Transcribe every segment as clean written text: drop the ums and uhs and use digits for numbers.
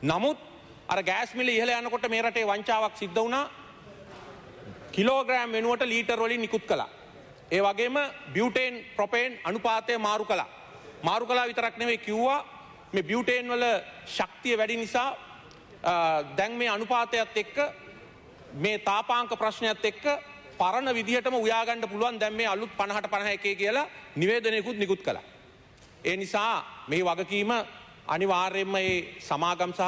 නමුත් අර ගෑස් මිල ඉහළ යනකොට මේ රටේ වංචාවක් සිද්ධ වුණා. කිලෝග්‍රෑම් වෙනුවට ලීටර් වලින් නිකුත් කළා. ඒ වගේම බියුටේන් ප්‍රොපේන් අනුපාතය මාරු කළා. මාරු කළා විතරක් නෙවෙයි කිව්වා මේ බියුටේන් වල ශක්තිය වැඩි නිසා දැන් මේ අනුපාතයත් එක්ක මේ තාපාංක ප්‍රශ්නයත් එක්ක පරණ විදිහටම උයා ගන්න පුළුවන් දැන් මේ අලුත් 50ට 51 කියලා නිවේදනයකුත් නිකුත් කළා. ඒ නිසා මේ වගකීම අනිවාර්යයෙන්ම මේ සමාගම් සහ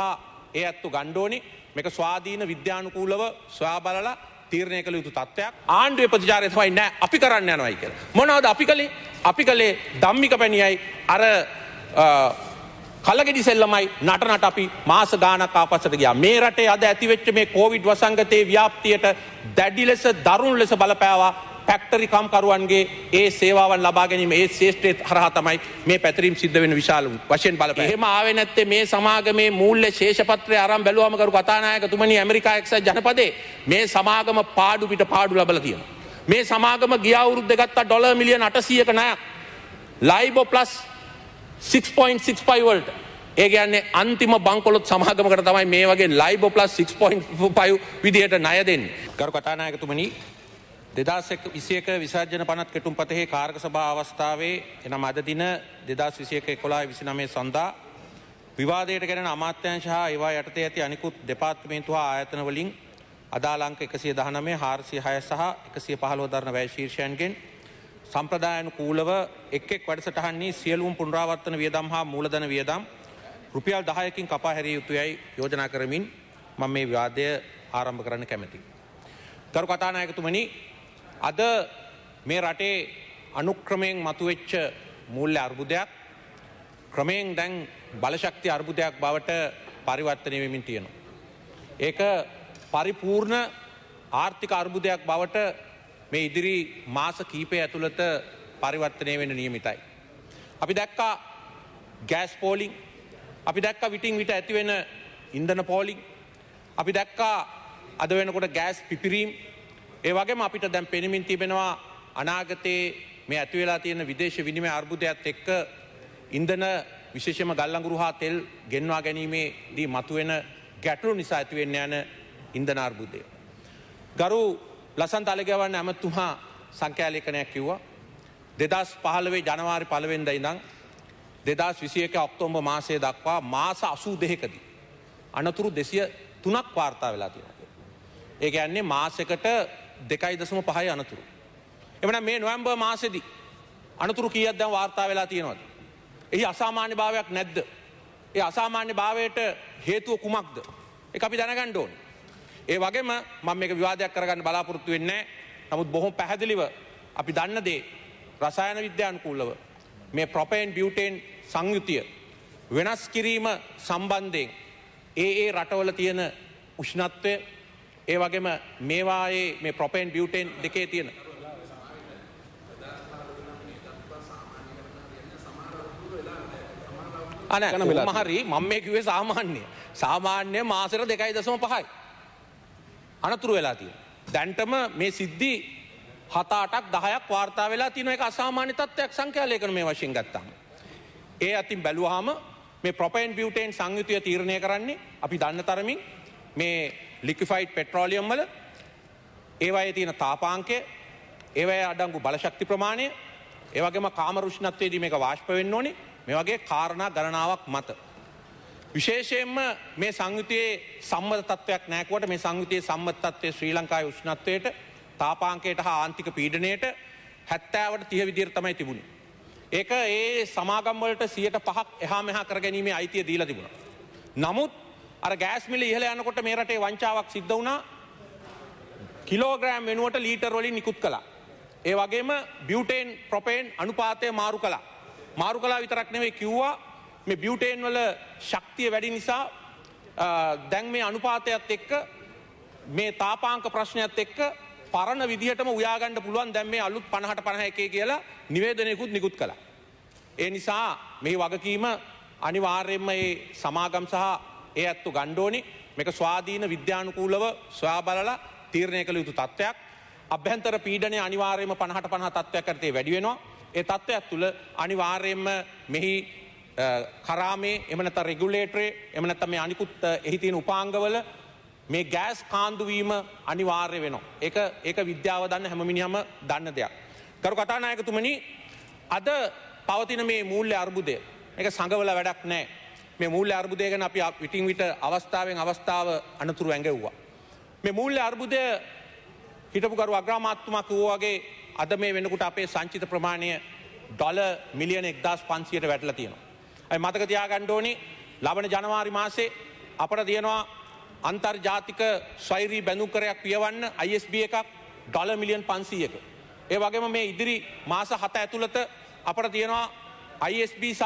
ඒ ඇත්තු ගන්න ඕනේ. මේක ස්වාධීන විද්‍යානුකූලව සොයා බලලා තීරණය කළ යුතු තත්ත්වයක්. ආණ්ඩුවේ ප්‍රතිචාරය තමයි නෑ අපි කරන්න යනවායි කියලා. මොනවද අපි කළේ? අපි කළේ ධම්මික පැණියයි අර කලගෙඩි සෙල්ලමයි නටනට අපි මාස ගාණක් ආපස්සට ගියා. මේ රටේ අද ඇතිවෙච්ච මේ කොවිඩ් වසංගතයේ ව්‍යාප්තියට දැඩි ලෙස දරුණු ලෙස බලපෑවා ෆැක්ටරි කම්කරුවන්ගේ ඒ සේවාවන් ලබා ගැනීම ඒ ශේෂ්ත්‍රයේ හරහා තමයි මේ පැතිරීම සිද්ධ වෙන විශාල වශයෙන් බලපෑම. එහෙම ආවේ නැත්තේ මේ සමාගමේ මූල්‍ය ශේෂපත්‍රය අරන් බැලුවම කරු කතානායකතුමනි ඇමරිකා එක්සත් ජනපදයේ මේ සමාගම පාඩු පිට පාඩු ලබලා තියෙනවා. මේ සමාගම ගිය අවුරුද්දේ ගත්ත ඩොලර් මිලියන 800ක ණයක් ලයිබෝ ප්ලස් 6.65 වලට. ඒ කියන්නේ අන්තිම බංකොලොත් සමාගමකට තමයි මේ වගේ ලයිබෝ ප්ලස් 6.5 විදියට ණය දෙන්නේ. කරු කතානායකතුමනි 2021 විසර්ජන පනත් කෙටුම්පතෙහි කාර්ක සභා අවස්ථාවේ එනම් අද දින 2021 11 29 සඳහා විවාදයට ගැටෙන අමාත්‍යාංශ හා ඒවා යටතේ ඇති අනිකුත් දෙපාර්තමේන්තු හා ආයතන වලින් අදාළ අංක 119 406 සහ 115 දරන වැය ශීර්ෂයන්ගෙන් සම්ප්‍රදායානුකූලව එක් එක් වැඩසටහන්නේ සියලුම පුනරාවර්තන වියදම් හා මූලධන වියදම් රුපියල් 10කින් කපා හැරිය යුතුයයි යෝජනා කරමින් මම මේ විවාදය ආරම්භ කරන්න කැමැතියි. කරු කතානායකතුමනි අද මේ රටේ අනුක්‍රමයෙන් මතුවෙච්ච මූල්‍ය අර්බුදයක් ක්‍රමයෙන් දැන් බලශක්ති අර්බුදයක් බවට පරිවර්තනය වෙමින් තියෙනවා. ඒක පරිපූර්ණ ආර්ථික අර්බුදයක් බවට මේ ඉදිරි මාස කීපය ඇතුළත පරිවර්තනය වෙන්න නියමිතයි. අපි දැක්කා ගෑස් පෝලිං, අපි දැක්කා විටින් විට ඇති වෙන ඉන්ධන පෝලිං, අපි දැක්කා අද වෙනකොට ගෑස් පිපිරීම්. ඒ වගේම අපිට දැන් පෙනෙමින් තිබෙනවා අනාගතයේ මේ ඇති වෙලා තියෙන විදේශ විනිමය අර්බුදයත් එක්ක ඉන්ධන විශේෂයෙන්ම ගල්ලංගුරු හා තෙල් ගෙන්වා ගැනීමේදී මතුවෙන ගැටලු නිසා ඇති වෙන්න යන ඉන්ධන අර්බුදය. ගරු ලසන්ත අලගැවන්න ඇමතුමා සංඛ්‍යාලේඛනයක් කිව්වා 2015 ජනවාරි 1 වෙනිදා ඉඳන් 2021 ඔක්තෝබර් මාසයේ දක්වා මාස 82කදී අනතුරු 203ක් වාර්තා වෙලා තියෙනවා. ඒ කියන්නේ මාසයකට 2.5 අනතුරු. එවනම් මේ නොවැම්බර් මාසෙදී අනතුරු කීයක් දැන් වාර්තා වෙලා තියෙනවද? එහි අසාමාන්‍ය භාවයක් නැද්ද? ඒ අසාමාන්‍ය භාවයට හේතුව කුමක්ද? ඒක අපි දැනගන්න ඕනේ. ඒ වගේම මම මේක විවාදයක් කරගන්න බලාපොරොත්තු වෙන්නේ නැහැ. නමුත් බොහොම පැහැදිලිව අපි දන්න දේ රසායන විද්‍යානුකූලව මේ ප්‍රොපේන් බියුටේන් සංයුතිය වෙනස් කිරීම සම්බන්ධයෙන් ඒ රටවල තියෙන උෂ්ණත්වය ඒ වගේම මේවායේ මේ ප්‍රොපේන් බියුටේන් දෙකේ තියෙන මහරි මම මේ කිව්වේ සාමාන්‍ය මාසෙට 2.5යි අනතුරු වෙලා තියෙනවා. දැන්ටම මේ සිද්ධි 7-8ක් 10ක් වාර්තා වෙලා තියෙනවා. ඒක අසාමාන්‍ය තත්ත්වයක් සංඛ්‍යාලේඛන මේ වශයෙන් ගත්තාම. ඒ අතින් බැලුවාම මේ ප්‍රොපේන් බියුටේන් සංයුතිය තීරණය කරන්නේ අපි දන්න තරමින් මේ ලික්විෆයිඩ් පෙට්‍රෝලියම් වල ඒවායේ තියෙන තාපාංකය, ඒවායේ අඩංගු බලශක්ති ප්‍රමාණය, ඒ වගේම කාමර උෂ්ණත්වයේදී මේක වාෂ්ප වෙන්න ඕනේ. මේ වගේ කාරණා ගණනාවක් මත විශේෂයෙන්ම මේ සංයුතියේ සම්මත තත්ත්වයක් නැකුවට මේ සංයුතියේ සම්මත තත්ත්වයේ ශ්‍රී ලංකාවේ උෂ්ණත්වයට, තාපාංකයට හා ආන්තික පීඩනයට 70ට 30 විදිහට තමයි තිබුණේ. ඒක ඒ සමාගම් වලට 105ක් එහා මෙහා කරගැනීමේ අයිතිය දීලා තිබුණා. නමුත් අර ගෑස් මිල ඉහළ යනකොට මේ රටේ වංචාවක් සිද්ධ වුණා. කිලෝග්‍රෑම් වෙනුවට ලීටර් වලින් නිකුත් කළා. ඒ වගේම බියුටේන් ප්‍රොපේන් අනුපාතය මාරු කළා. මාරු කළා විතරක් නෙවෙයි කිව්වා මේ බියුටේන් වල ශක්තිය වැඩි නිසා දැන් මේ අනුපාතයත් එක්ක මේ තාපාංක ප්‍රශ්නයත් එක්ක පරණ විදිහටම උයා ගන්න පුළුවන් දැන් මේ අලුත් 50ට 51 කියලා නිවේදනයකුත් නිකුත් කළා. ඒ නිසා මේ වගකීම අනිවාර්යයෙන්ම මේ සමාගම් සහ ඒ ඇත්තු ගන්න ඕනේ. මේක ස්වාධීන විද්‍යානුකූලව සොයා බලලා තීරණය කළ යුතු තත්ත්වයක්. අභ්‍යන්තර පීඩනය අනිවාර්යයෙන්ම 50ට 50 තත්ත්වයක් කරතේ වැඩි වෙනවා. ඒ තත්ත්වයක් තුළ අනිවාර්යයෙන්ම මෙහි කරාමේ එම නැත්නම් රෙගුලේටරේ එම නැත්නම් මේ අනිකුත් එහි තියෙන උපාංගවල මේ ගෑස් කාන්දු වීම අනිවාර්ය වෙනවා. ඒක විද්‍යාව දන්න හැම මිනිහම දන්න දෙයක්. කරු කතානායකතුමනි, අද පවතින මේ මූල්‍ය අර්බුදය මේක සංගවල වැඩක් නැහැ. මේ මූල්‍ය අර්බුදය ගැන අපි විටින් විට අවස්ථාවෙන් අවස්ථාව අනතුරු ඇඟෙව්වා. මේ මූල්‍ය අර්බුදය හිටපු කරු අග්‍රාමාත්‍යතුමා කිව්වා වගේ අද මේ වෙනකොට අපේ සංචිත ප්‍රමාණය ඩොලර් මිලියන 1500ට වැටලා තියෙනවා. අපි මතක තියාගන්න ඕනේ ලබන ජනවාරි මාසේ අපට තියෙනවා අන්තර්ජාතික ස්වෛරී බැඳුම්කරයක් පියවන්න ISB එකක් ඩොලර් මිලියන් 500ක. ඒ වගේම මේ ඉදිරි මාස 7 ඇතුළත අපට තියෙනවා ISB සහ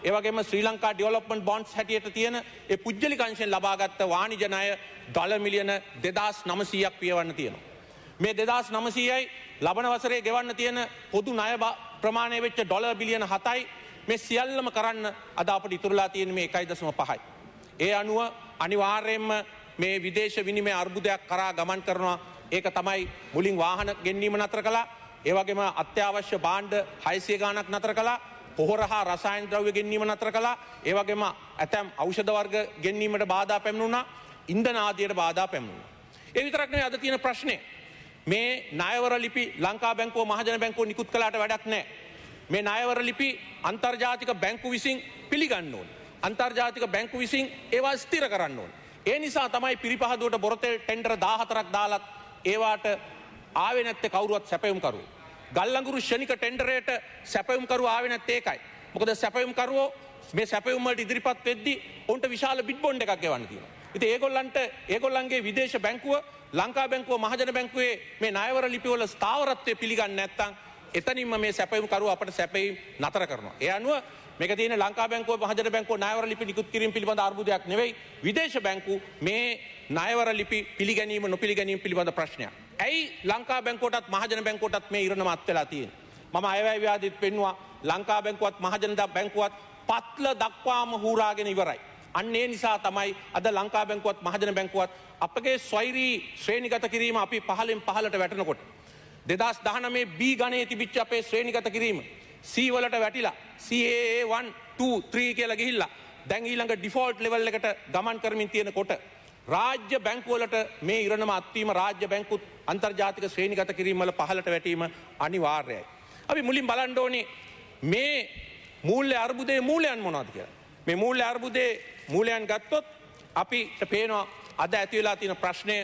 ඒ වගේම ශ්‍රී ලංකා ඩෙවලොප්මන්ට් බොන්ඩ්ස් හැටියට තියෙන ඒ පුජ්‍යලික අංශයෙන් ලබාගත් වාණිජ ණය ඩොලර් මිලියන 2900ක් පියවන්න තියෙනවා. මේ 2900යි ලබන වසරේ ගෙවන්න තියෙන පොදු ණය ප්‍රමාණය වෙච්ච ඩොලර් බිලියන 7යි මේ සියල්ලම කරන්න අද අපිට ඉතුරුලා තියෙන මේ 1.5යි. ඒ අනුව අනිවාර්යයෙන්ම මේ විදේශ විනිමය අර්බුදයක් කරා ගමන් කරනවා. ඒක තමයි මුලින් වාහන ගෙන්වීම නතර කළා. ඒ වගේම අත්‍යවශ්‍ය භාණ්ඩ 600 ගණනක් නතර කළා. පොහොර හා රසායන ද්‍රව්‍ය ගෙන්වීම නතර කළා. ඒ වගේම ඇතැම් ඖෂධ වර්ග ගෙන්වීමට බාධා පැමිණුණා. ඉන්ධන ආදියට බාධා පැමිණුණා. ඒ විතරක් නෙවෙයි අද තියෙන ප්‍රශ්නේ මේ ණයවර ලිපි ලංකා බැංකුව මහජන බැංකුව නිකුත් කළාට වැඩක් නැහැ. මේ ණයවර ලිපි අන්තර්ජාතික බැංකු විසින් පිළිගන්න ඕනේ. අන්තර්ජාතික බැංකු විසින් ඒවා ස්ථිර කරන්න ඕනේ. ඒ නිසා තමයි පිරිපහදුවට බොරතේ ටෙන්ඩර් 14ක් දාලත් ඒවාට ආවේ නැත්තේ කවුරුවත් සැපයුම් කරුවෝ. ගල්ලංගුරු ශනික ටෙන්ඩරයට සැපයුම් කරුවෝ ආවේ නැත්තේ ඒකයි. මොකද සැපයුම් කරුවෝ මේ සැපයුම් වලට ඉදිරිපත් වෙද්දී උන්ට විශාල බිඩ් බොන්ඩ් එකක් ගෙවන්න තියෙනවා. ඉතින් ඒගොල්ලන්ගේ විදේශ බැංකුව ලංකා බැංකුව මහජන බැංකුවේ මේ ණයවර ලිපිවල ස්ථාවරත්වය පිළිගන්නේ නැත්නම් එතනින්ම මේ සැපයුම් කරුවෝ අපට සැපයීම් නතර කරනවා. ඒ අනුව මේක තියෙන ලංකා බැංකුව මහජන බැංකුව ණයවර ලිපි නිකුත් කිරීම පිළිබඳ අර්බුදයක් නෙවෙයි. විදේශ බැංකු මේ ණයවර ලිපි පිළිගැනීම නොපිළිගැනීම පිළිබඳ ප්‍රශ්නයක්. ඇයි ලංකා බැංකුවටත් මහජන බැංකුවටත් මේ ඉරණම අත් වෙලා තියෙන්නේ? මම අයවැය ව්‍යාධිත් පෙන්නවා ලංකා බැංකුවත් මහජන බැංකුවත් පත්ල දක්වාම හූරාගෙන ඉවරයි. අන්න ඒ නිසා තමයි අද ලංකා බැංකුවත් මහජන බැංකුවත් අපගේ ස්වෛරී ශ්‍රේණිගත කිරීම අපි පහලෙන් පහලට වැටෙනකොට 2019 B ගණයේ තිබිච්ච අපේ ශ්‍රේණිගත කිරීම C වලට වැටිලා CAA 1 2 3 කියලා ගිහිල්ලා දැන් ඊළඟ ඩිෆෝල්ට් ලෙවල් එකට ගමන් කරමින් තියෙනකොට රාජ්‍ය බැංකු වලට මේ ඉරණම අත්වීම රාජ්‍ය බැංකුත් අන්තර්ජාතික ශ්‍රේණිගත කිරීම වල පහලට වැටීම අනිවාර්යයි. අපි මුලින් බලන්න ඕනේ මේ මූල්‍ය අර්බුදයේ මූලයන් මොනවද කියලා. මේ මූල්‍ය අර්බුදයේ මූලයන් ගත්තොත් අපිට පේනවා අද ඇති වෙලා තියෙන ප්‍රශ්නය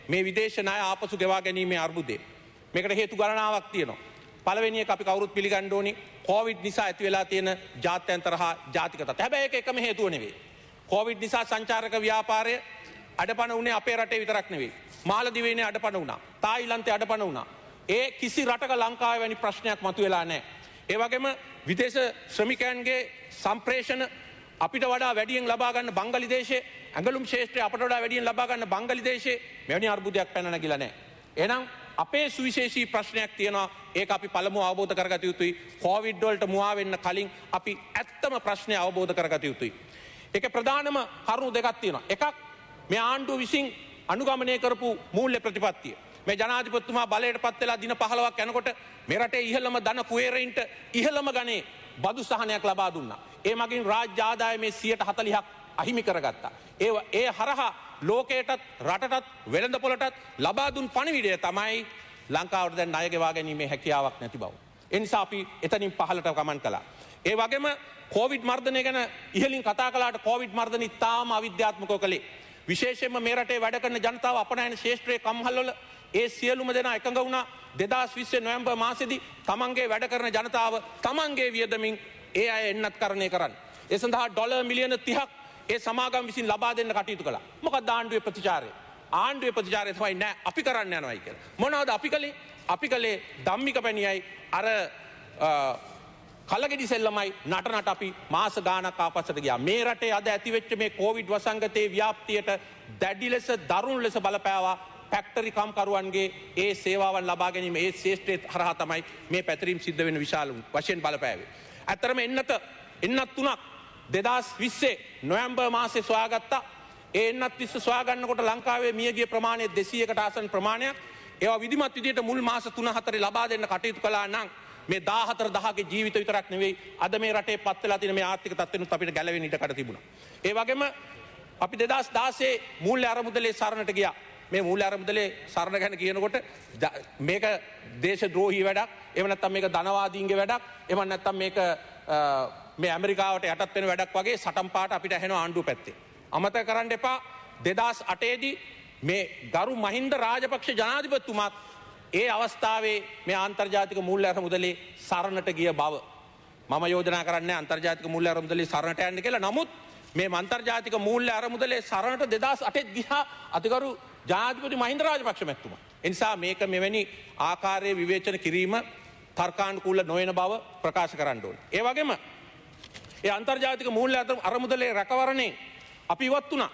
මේ විදේශ ණය ආපසු ගෙවා ගැනීමේ අර්බුදය. මේකට හේතු ගණනාවක් තියෙනවා. පළවෙනි එක අපි කවුරුත් පිළිගන්න ඕනේ කොවිඩ් නිසා ඇති වෙලා තියෙන ජාත්‍යන්තර හා ජාතික තත්ත්ව. හැබැයි ඒක එකම හේතුව නෙවෙයි. කොවිඩ් නිසා සංචාරක ව්‍යාපාරය අඩපණ වුණේ අපේ රටේ විතරක් නෙවෙයි. මාලදිවයිනේ අඩපණ වුණා. තායිලන්තේ අඩපණ වුණා. ඒ කිසි රටක ලංකාවේ වැනි ප්‍රශ්නයක් මතුවෙලා නැහැ. ඒ වගේම විදේශ ශ්‍රමිකයන්ගේ සම්ප්‍රේෂණ අපිට වඩා වැඩියෙන් ලබා ගන්න බංගලිදේශයේ ඇඟලුම් ශේෂ්ත්‍රය අපට වඩා වැඩියෙන් ලබා ගන්න බංගලිදේශයේ මෙවැනි අර්බුදයක් පැන නැගිලා නැහැ. එහෙනම් අපේ සුවිශේෂී ප්‍රශ්නයක් තියෙනවා. ඒක අපි පළමුව අවබෝධ කරගත යුතුයි. කොවිඩ් වලට මුවා වෙන්න කලින් අපි ඇත්තම ප්‍රශ්නය අවබෝධ කරගත යුතුයි. ඒකේ ප්‍රධානම කරුණු දෙකක් තියෙනවා. එකක් මේ ආණ්ඩුව විසින් අනුගමනය කරපු මූල්‍ය ප්‍රතිපත්තිය. මේ ජනාධිපතිතුමා බලයට පත් වෙලා දින 15ක් යනකොට මේ රටේ ඉහළම ධන කුවේරයින්ට ඉහළම ගණේ බදු සහනයක් ලබා දුන්නා. ඒ මගින් රාජ්‍ය ආදායමේ 40%ක් අහිමි කරගත්තා. ඒ හරහා ලෝකයටත් රටටත් වෙළඳපොළටත් ලබා දුන් පණිවිඩය තමයි ලංකාවට දැන් ණය ගෙවා ගැනීමේ හැකියාවක් නැති බව. ඒ නිසා අපි එතනින් පහළට ගමන් කළා. ඒ වගේම කොවිඩ් මර්ධනය ගැන ඉහළින් කතා කළාට කොවිඩ් මර්ධනය තාම අවිද්‍යාත්මකව කළේ. විශේෂයෙන්ම මේ රටේ වැඩ කරන ජනතාව අපනයන ශේෂ්ත්‍රයේ කම්හල්වල ඒ සියලුම දෙනා එකඟ වුණා 2020 නොවැම්බර් මාසෙදී තමන්ගේ වැඩ කරන ජනතාව තමන්ගේ වියදමින් ඒ අය එන්නත් කරණය කරන්න. ඒ සඳහා ඩොලර් මිලියන 30ක් ඒ සමාගම් විසින් ලබා දෙන්න කටයුතු කළා. මොකක්ද ආණ්ඩුවේ ප්‍රතිචාරය? ආණ්ඩුවේ ප්‍රතිචාරය තමයි නෑ අපි කරන්න යනවායි කියලා. මොනවද අපි කළේ? අපි කළේ ධම්මික පැණියයි අර කලගෙඩි සෙල්ලමයි නටනට අපි මාස ගානක් ආපස්සට ගියා. මේ රටේ අද ඇතිවෙච්ච මේ කොවිඩ් වසංගතයේ ව්‍යාප්තියට දැඩි ලෙස දරුණු ලෙස බලපෑවා ෆැක්ටරි කම්කරුවන්ගේ ඒ සේවාවන් ලබා ගැනීම ඒ ශේෂ්ත්‍රයේ හරහා තමයි මේ පැතිරීම සිද්ධ වෙන විශාල වශයෙන් බලපෑවේ. ඇත්තරම එන්නත් තුනක් 2020 නොවැම්බර් මාසේ සොයාගත්තා. ඒ එන්නත් 20 සොයාගන්නකොට ලංකාවේ මියගිය ප්‍රමාණය 200කට ආසන්න ප්‍රමාණයක්. ඒවා විධිමත් විදියට මුල් මාස 3-4 ලබා දෙන්න කටයුතු කළා නම් මේ 14,000ගේ ජීවිත විතරක් නෙවෙයි අද මේ රටේ පත් වෙලා තියෙන මේ ආර්ථික තත්ත්වෙනුත් අපිට ගැලවෙන්න ඉඩකඩ තිබුණා. ඒ වගේම අපි 2016 මූල්‍ය අරමුදලේ සරණට ගියා. මේ මූල්‍ය අරමුදලේ සරණ ගැන කියනකොට මේක දේශද්‍රෝහී වැඩක්, එහෙම නැත්නම් මේක ධනවාදීන්ගේ වැඩක්, එහෙම නැත්නම් මේක මේ ඇමරිකාවට යටත් වෙන වැඩක් වගේ සටන් පාට අපිට ඇහෙනවා ආණ්ඩුව පැත්තේ. අමතක කරන්න එපා 2008 දී මේ ගරු මහින්ද රාජපක්ෂ ජනාධිපතිතුමාත් ඒ අවස්ථාවේ මේ ආන්තර්ජාතික මූල්‍ය අරමුදලේ සරණට ගිය බව මම යෝජනා කරන්නේ අන්තර්ජාතික මූල්‍ය අරමුදලේ සරණට යන්න කියලා. නමුත් මේ අන්තර්ජාතික මූල්‍ය අරමුදලේ සරණට 2008 ගියා අතිගරු ජනාධිපති මහින්ද රාජපක්ෂ මැතිතුමා. ඒ නිසා මේක මෙවැනි ආකාරයේ විවේචන කිරීම තර්කානුකූල නොවන බව ප්‍රකාශ කරන්න ඕනේ. ඒ වගේම ඒ අන්තර්ජාතික මූල්‍ය අරමුදලේ රැකවරණේ අපි ඉවත් වුණා.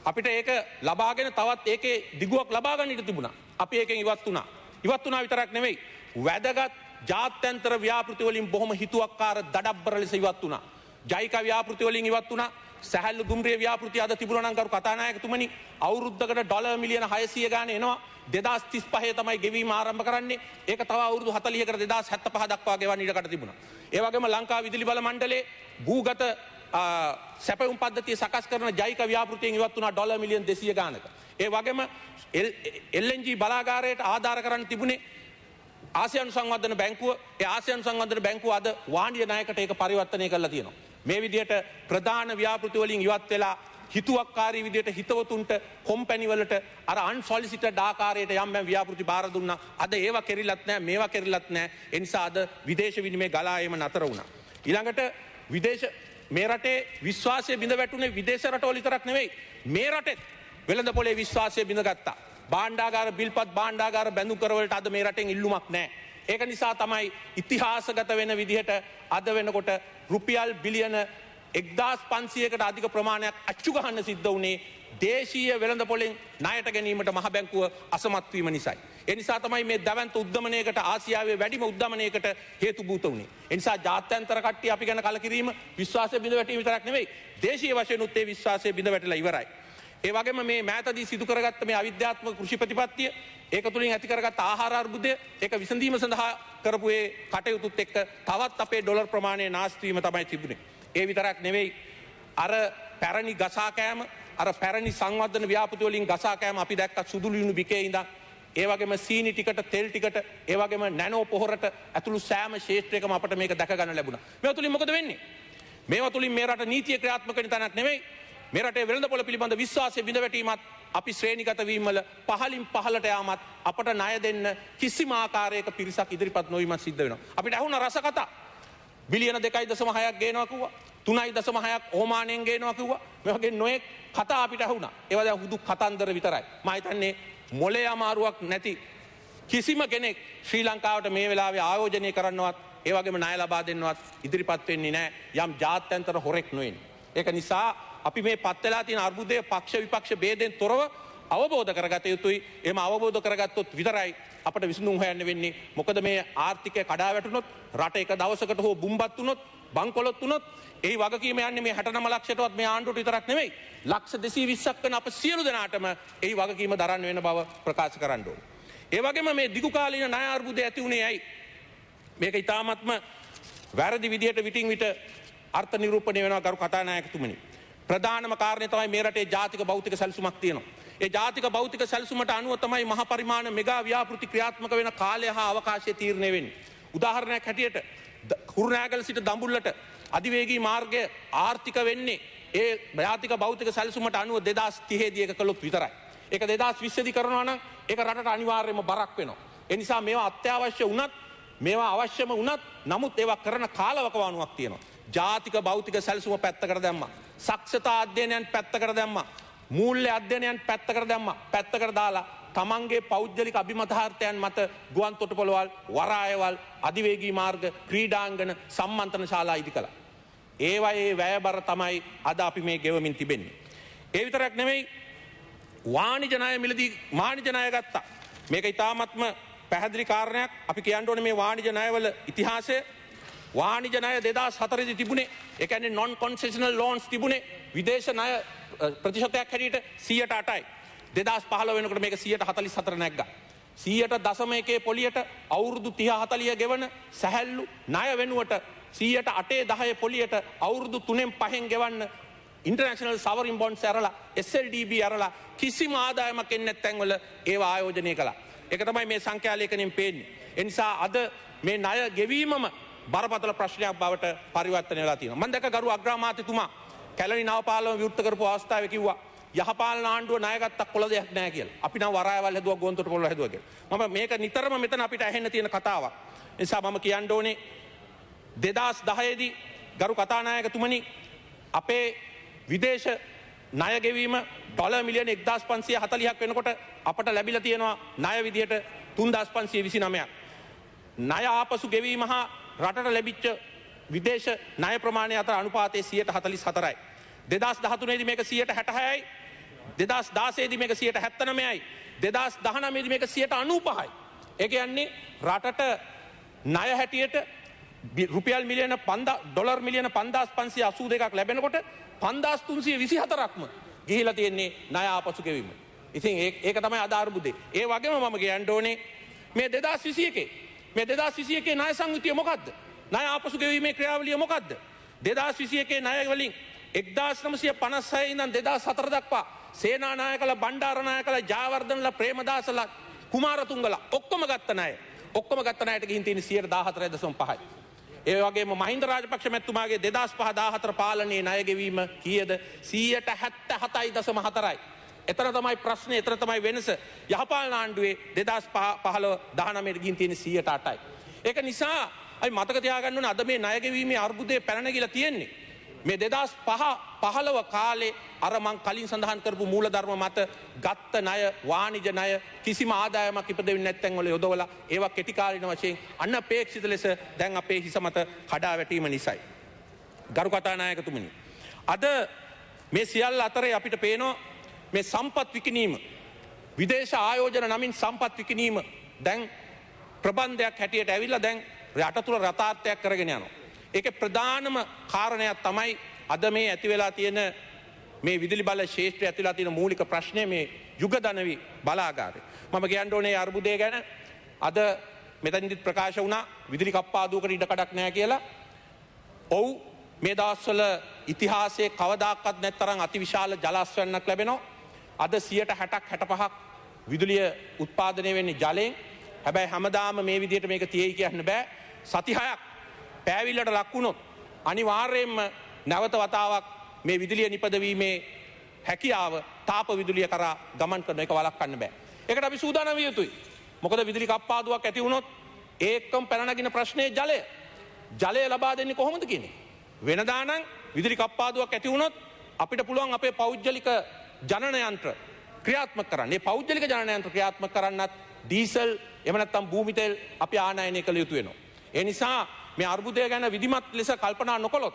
අපිට ඒක ලබාගෙන තවත් ඒකේ දිගුවක් ලබා ගන්න ඉඩ තිබුණා. අපි ඒකෙන් ඉවත් වුණා. ඉවත් වුණා විතරක් නෙවෙයි. වැදගත් ජාත්‍යන්තර ව්‍යාපෘති වලින් බොහොම හිතුවක්කාර දඩබ්බර ලෙස ඉවත් වුණා. ජයිකා ව්‍යාපෘති වලින් ඉවත් වුණා. සැහැල්ලු දුම්රිය ව්‍යාපෘති අද තිබුණා නම් කරු කතානායකතුමනි අවුරුද්දකට ඩොලර් මිලියන 600 ගාන එනවා. 2035 තමයි ගෙවීම ආරම්භ කරන්නේ. ඒක තව අවුරුදු 40කට 2075 දක්වා ගෙවන්න ඉඩකට තිබුණා. ඒ වගේම ලංකා විදුලි බල මණ්ඩලයේ භූගත සැපයුම් පද්ධතිය සකස් කරන ජයික ව්‍යාපෘතියෙන් ඉවත් වුණා ඩොලර් මිලියන් 200 ගානක. ඒ වගේම LNG බලාගාරයට ආධාර කරන්න තිබුණේ ආසියානු සංවර්ධන බැංකුව. ඒ ආසියානු සංවර්ධන බැංකුව අද වාණිජ ණයකට ඒක පරිවර්තනය කරලා තියෙනවා. මේ විදිහට ප්‍රධාන ව්‍යාපෘති වලින් ඉවත් වෙලා හිතුවක්කාරී විදිහට හිතවතුන්ට කොම්පැනි වලට අර අන්සොලිසිටඩ් ආකාරයට යම් ව්‍යාපෘති බාර දුන්නා. අද ඒවා කෙරිලත් නැහැ, මේවා කෙරිලත් නැහැ. ඒ නිසා අද විදේශ විනිමය ගලා ඒම නතර වුණා. ඊළඟට විදේශ මේ රටේ විශ්වාසය බිඳ වැටුනේ විදේශ රටවල විතරක් නෙවෙයි. මේ රටේ වෙළඳ පොලේ විශ්වාසය බිඳගත්තා. භාණ්ඩාගාර බිල්පත් භාණ්ඩාගාර බැඳුම් කරවලට අද මේ රටෙන් ඉල්ලුමක් නැහැ. ඒක නිසා තමයි ඉතිහාසගත වෙන විදිහට අද වෙනකොට රුපියල් බිලියන 1500කට අධික ප්‍රමාණයක් අච්චු ගහන්න සිද්ධ වුණේ දේශීය වෙළඳ පොලෙන් ණයට ගැනීමට මහ බැංකුව අසමත් වීම නිසායි. ඒ නිසා තමයි මේ දවන්ත උද්දමනයකට ආසියාවේ වැඩිම උද්දමනයකට හේතුභූත වුණේ. ඒ නිසා ජාත්‍යන්තර කට්ටිය අපි ගැන කලකිරීම විශ්වාසය බිඳ වැටීම විතරක් නෙවෙයි දේශීය වශයෙන් උත් ඒ විශ්වාසය බිඳ වැටලා ඉවරයි. ඒ වගේම මේ මෑතදී සිදු කරගත්ත මේ අවිද්‍යාත්මක කෘෂි ප්‍රතිපත්තිය ඒක තුලින් ඇති කරගත්ත ආහාර අර්බුදය ඒක විසඳීම සඳහා කරපු ඒ කටයුතුත් එක්ක තවත් අපේ ඩොලර් ප්‍රමාණය නාස්ති වීම තමයි තිබුණේ. ඒ විතරක් නෙවෙයි අර පැරණි ගසා කෑම අර පැරණි සංවර්ධන ව්‍යාපෘති වලින් ගසා කෑම අපි දැක්ක සුදුලුණු බිකේ ඉඳන් ඒ වගේම සීනි ටිකට තෙල් ටිකට ඒ වගේම නැනෝ පොහොරට ඇතුළු සෑම ක්ෂේත්‍රයකම අපිට මේක දැක ගන්න ලැබුණා. මේවා තුලින් මොකද වෙන්නේ? මේවා තුලින් මේ රට නීතිය ක්‍රියාත්මක වෙන තැනක් නෙවෙයි. මේ රටේ වෙළඳ පොළ පිළිබඳ විශ්වාසය බිඳ වැටීමත් අපි ශ්‍රේණිගත වීම වල පහලින් පහලට යාමත් අපට ණය දෙන්න කිසිම ආකාරයක පිරිසක් ඉදිරිපත් නොවීමක් සිද්ධ වෙනවා. අපිට අහුණ රස කතා බිලියන 2.6ක් ගේනවා කිව්වා 3.6ක් ඕමානයෙන් ගේනවා කිව්වා මේ වගේ නොයෙක් කතා අපිට අහුණා. ඒවා දැන් හුදු කතන්දර විතරයි. මම හිතන්නේ මොලේ අමාරුවක් නැති කිසිම කෙනෙක් ශ්‍රී ලංකාවට මේ වෙලාවේ ආයෝජනය කරන්නවත් ඒ වගේම ණය ලබා දෙන්නවත් ඉදිරිපත් වෙන්නේ නැහැ යම් ජාත්‍යන්තර හොරෙක් නොවෙන්නේ. ඒක නිසා අපි මේ පත් වෙලා තියෙන අර්බුදයේ පක්ෂ විපක්ෂ ભેදෙන් තොරව අවබෝධ කරගත යුතුයි. එහෙම අවබෝධ කරගත්තොත් විතරයි අපිට විසඳුම් හොයන්න වෙන්නේ. මොකද මේ ආර්ථිකය කඩා වැටුනොත් රට එක දවසකට හෝ බුම්බත් වුනොත් බංකොලොත් වුනොත් එහි වගකීම යන්නේ මේ 69 ලක්ෂයටවත් මේ ආණ්ඩුවට විතරක් නෙවෙයි. ලක්ෂ 220ක් වෙන අප සියලු දෙනාටම එහි වගකීම දරන්න වෙන බව ප්‍රකාශ කරන්න ඕනේ. ඒ වගේම මේ දිගු කාලීන ණය අර්බුදය ඇති වුණේ ඇයි? මේක ඊටාත්ම වැරදි විදියට විටින් විට අර්ථ නිරූපණය වෙනවා ගරු කතානායකතුමනි. ප්‍රධානම කාරණය තමයි මේ රටේ ජාතික භෞතික සැලසුමක් තියෙනවා. ඒ ජාතික භෞතික සැලසුමට අනුව තමයි මහ පරිමාණ මෙගා ව්‍යාපෘති ක්‍රියාත්මක වෙන කාලය හා අවකාශය තීරණය වෙන්නේ. උදාහරණයක් හැටියට කුරුණෑගල සිට දඹුල්ලට අධිවේගී මාර්ගය ආර්ථික වෙන්නේ ඒ ජාතික භෞතික සැලසුමට අනුව 2030 දී එක කළොත් විතරයි. ඒක 2020 දී කරනවා නම් ඒක රටට අනිවාර්යයෙන්ම බරක් වෙනවා. ඒ නිසා මේවා අත්‍යවශ්‍ය වුණත් මේවා අවශ්‍යම වුණත් නමුත් ඒවා කරන කාලවකවානුවක් තියෙනවා. ජාතික භෞතික සැලසුම පැත්තකට දැම්මා. සක්ෂතා අධ්‍යයනයන් පැත්තකට දැම්මා. මූල්‍ය අධ්‍යයනයන් පැත්තකට දැම්මා. පැත්තකට දාලා තමන්ගේ පෞද්ගලික අභිමතාර්ථයන් මත ගුවන් තොටුපළවල්, වරායවල්, අධිවේගී මාර්ග, ක්‍රීඩාංගන, සම්මන්ත්‍රණ ශාලා ඉදි කළා. ඒවයේ වැයබර තමයි අද අපි මේ ගෙවමින් තිබෙන්නේ. ඒ විතරක් නෙමෙයි වාණිජ ණය මිලදී වාණිජ ණය ගත්තා. මේක ඊටාත්ම පැහැදිලි කාරණයක්. අපි කියන්න ඕනේ මේ වාණිජ ණයවල ඉතිහාසය. වාණිජ ණය 2004 දී තිබුණේ ඒ කියන්නේ non concessional loans තිබුණේ විදේශ ණය ප්‍රතිශතයක් හැටියට 108යි. 2015 වෙනකොට මේක 144 නැග්ගා. 100.1 පොලියට අවුරුදු 30-40 ගෙවන සැහැල්ලු ණය වෙනුවට 8-10 පොලියට අවුරුදු 3-5 ගෙවන්න ඉන්ටර්නැෂනල් සවරින් බොන්ඩ්ස් ඇරලා SLDB ඇරලා කිසිම ආදායමක් එන්නේ නැත්නම් වල ඒවා ආයෝජනය කළා. ඒක තමයි මේ සංඛ්‍යා ලේඛනයෙන් පේන්නේ. ඒ නිසා අද මේ ණය ගෙවීමම බරපතල ප්‍රශ්නයක් බවට පරිවර්තනය වෙලා තියෙනවා. මම දැක්ක ගරු අග්‍රාමාත්‍යතුමා කැලණි නවපාලම විවෘත කරපු අවස්ථාවේ කිව්වා යහපාලන ආණ්ඩුව ණය ගත්තක් කොළ දෙයක් නැහැ කියලා. අපි නම් වරායවල් හැදුවා ගෝන්තොට පොළ හැදුවා කියලා. මම මේක නිතරම මෙතන අපිට ඇහෙන්න තියෙන කතාවක්. ඒ නිසා මම කියන්න ඕනේ 2010 දී ගරු කතානායකතුමනි අපේ විදේශ ණය ගෙවීම ඩොලර් මිලියන 1540ක් වෙනකොට අපට ලැබිලා තියෙනවා ණය විදියට 3529ක්. ණය ආපසු ගෙවීම හා රටට ලැබිච්ච විදේශ ණය ප්‍රමාණය අතර අනුපාතය 144යි. 2013 දී මේක 166යි. 2016 දී මේක 179යි. 2019 දී මේක 195යි. ඒ කියන්නේ රටට ණය හැටියට රුපියල් මිලියන 5 ඩොලර් මිලියන 5582ක් ලැබෙනකොට 5324ක්ම ගිහිලා තියෙන්නේ ණය ආපසු ගෙවීම. ඉතින් ඒක තමයි අද අරුබුදේ. ඒ වගේම මම කියන්න ඕනේ මේ 2021 ණය සංයුතිය මොකද්ද? ණය ආපසු ගෙවීමේ ක්‍රියාවලිය මොකද්ද? 2021 ණය වලින් 1956 ඉඳන් 2004 දක්වා සේනානායකලා බණ්ඩාරනායකලා ජයවර්ධනලා ප්‍රේමදාසලා කුමාරතුංගලා ඔක්කොම ගත්ත ණය. ඔක්කොම ගත්ත ණයට ගිහින් තියෙන 14.5යි. ඒ වගේම මහින්ද රාජපක්ෂ මැතිතුමාගේ 2005-14 පාලනයේ ණය ගෙවීම කීයද? 177.4යි. එතන තමයි ප්‍රශ්නේ, එතන තමයි වෙනස. යහපාලන ආණ්ඩුවේ 2015-19 ගිහින් තියෙන 108යි. ඒක නිසා අපි මතක තියාගන්න ඕනේ අද මේ ණය ගෙවීමේ අර්බුදේ පැන නැගිලා තියෙන්නේ. මේ 2005-15 කාලේ අර මං කලින් සඳහන් කරපු මූලධර්ම මත ගත්ත ණය වාණිජ ණය කිසිම ආදායමක් ඉපදෙන්නේ නැත්නම් වල යොදවලා ඒවා කෙටි කාලින වශයෙන් අනපේක්ෂිත ලෙස දැන් අපේ හිස මත කඩා වැටීම නිසායි. ගරු කතානායකතුමනි, අද මේ සියල්ල අතරේ අපිට පේනවා මේ සම්පත් විකිණීම, විදේශ ආයෝජන නමින් සම්පත් විකිණීම දැන් ප්‍රබන්ධයක් හැටියට ඇවිල්ලා දැන් රට තුල රතාර්ථයක් කරගෙන යනවා. ඒකේ ප්‍රධානම කාරණයක් තමයි අද මේ ඇති වෙලා තියෙන මේ විදුලි බල ශේෂ්ත්‍රය ඇති වෙලා තියෙන මූලික ප්‍රශ්නය මේ යුගදනවි බලාගාරය. මම කියන්න ඕනේ අර්බුදය ගැන. අද මෙතනදිත් ප්‍රකාශ වුණා විදුලි කප්පාදුවකට ඉඩ කඩක් නැහැ කියලා. ඔව්, මේ දවස්වල ඉතිහාසයේ කවදාකවත් නැතරම් අතිවිශාල ජල අස්වැන්නක් ලැබෙනවා. අද 60%ක් 65ක් විදුලිය උත්පාදනය වෙන්නේ ජලයෙන්. හැබැයි හැමදාම මේ විදිහට මේක තියෙයි කියන්න බෑ. සති 6ක් පෑවිල්ලට ලක් වුණොත් අනිවාර්යයෙන්ම නැවත වතාවක් මේ විදුලිය නිපදවීමේ හැකියාව තාප විදුලිය කරා ගමන් කරන එක වළක්වන්න බෑ. ඒකට අපි සූදානම් විය යුතුයි. මොකද විදුලි කප්පාදුවක් ඇති වුණොත් ඒකම පැන නගින ප්‍රශ්නේ ජලය. ජලය ලබා දෙන්නේ කොහොමද කියන්නේ? වෙනදා නම් විදුලි කප්පාදුවක් ඇති වුණොත් අපිට පුළුවන් අපේ පෞද්ගලික ජනන යන්ත්‍ර ක්‍රියාත්මක කරන්න. මේ පෞද්ගලික ජනන යන්ත්‍ර ක්‍රියාත්මක කරන්නත් ඩීසල් එහෙම නැත්නම් භූමි තෙල් අපි ආනයනය කළ යුතු වෙනවා. ඒ නිසා මේ අර්බුදය ගැන විධිමත් ලෙස කල්පනා නොකළොත්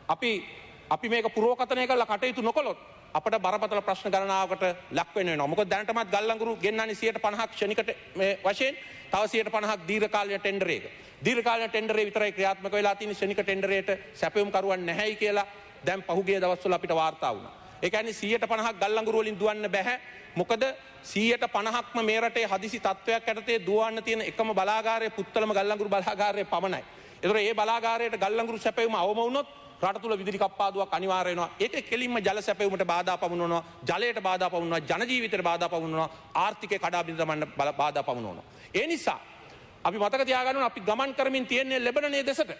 අපි මේක පුරෝකථනය කරලා කටයුතු නොකළොත් අපට බරපතල ප්‍රශ්න ගණනාවකට ලක් වෙනවා. මොකද දැනටමත් ගල්ලංගුරු ගෙන්නන්නේ 50% ක්ෂණිකට මේ වශයෙන්, තව 50% දීර්ඝකාලීන ටෙන්ඩර් එක. දීර්ඝකාලීන ටෙන්ඩරේ විතරයි ක්‍රියාත්මක වෙලා තියෙන, ක්ෂණික ටෙන්ඩරේට සැපයුම් කරුවන් නැහැයි කියලා දැන් පහුගිය දවස්වල අපිට වාර්තා වුණා. ඒ කියන්නේ 50% ගල්ලංගුරු වලින් දුවන්න බෑ. මොකද 100%ක්ම මේ රටේ හදිසි තත්වයක් යටතේ දුවන්න තියෙන එකම බලාගාරය පුත්තලම ගල්ලංගුරු බලාගාරය පමණයි. ඒතර ඒ බලාගාරයට ගල්ලංගුරු සැපයුම අවම වුණොත් රට තුල විදුලි කප්පාදුවක් අනිවාර්ය වෙනවා. ඒක කෙලින්ම ජල සැපයුමට බාධා පමුණවනවා, ජලයට බාධා පමුණවනවා, ජන ජීවිතයට බාධා පමුණවනවා, ආර්ථිකය කඩාබිඳ දමන්න බාධා පමුණවනවා. ඒ නිසා අපි මතක තියාගන්න ඕනේ අපි ගමන් කරමින් තියෙන්නේ ලෙබනනයේ දෙසට.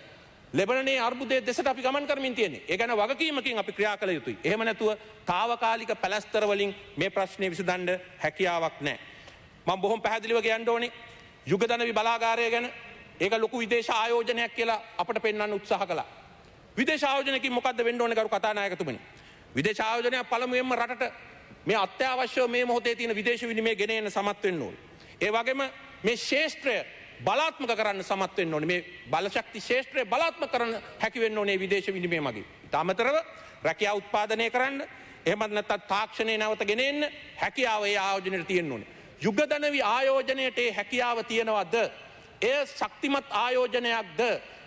ලෙබනනයේ අර්බුදයේ දෙසට අපි ගමන් කරමින් තියෙන්නේ. ඒ ගැන වගකීමකින් අපි ක්‍රියා කළ යුතුයි. එහෙම නැතුව తాවකාලික පැලස්තර වලින් මේ ප්‍රශ්නේ විසඳන්න හැකියාවක් නැහැ. මම බොහොම පැහැදිලිව කියන්න ඕනේ යුගදනවි බලාගාරය ගැන. ඒක ලොකු විදේශ ආයෝජනයක් කියලා අපට පෙන්වන්න උත්සාහ කළා. විදේශ ආයෝජනයකින් මොකද්ද වෙන්න ඕනේ කරු කතානායකතුමනි? විදේශ ආයෝජනය පළමුවෙන්ම රටට මේ අත්‍යවශ්‍ය මේ මොහොතේ තියෙන විදේශ විනිමය ගෙන එන්න සමත් වෙන්න ඕනේ. ඒ වගේම මේ ශේෂ්ත්‍රය බලාත්මක කරන්න සමත් වෙන්න ඕනේ. මේ බලශක්ති ශේෂ්ත්‍රය බලාත්මක කරන්න හැකි වෙන්න ඕනේ විදේශ විනිමය මගින්. ඊටමතරව රැකියාව උත්පාදනය කරන්න, එහෙමත් නැත්නම් තාක්ෂණය නැවත ගෙන එන්න හැකියාව ඒ ආයෝජනයේ තියෙන්න ඕනේ. යුගදනවි ආයෝජනයේට ඒ හැකියාව තියෙනවද? ඒ ශක්තිමත් ආයෝජනයක්ද?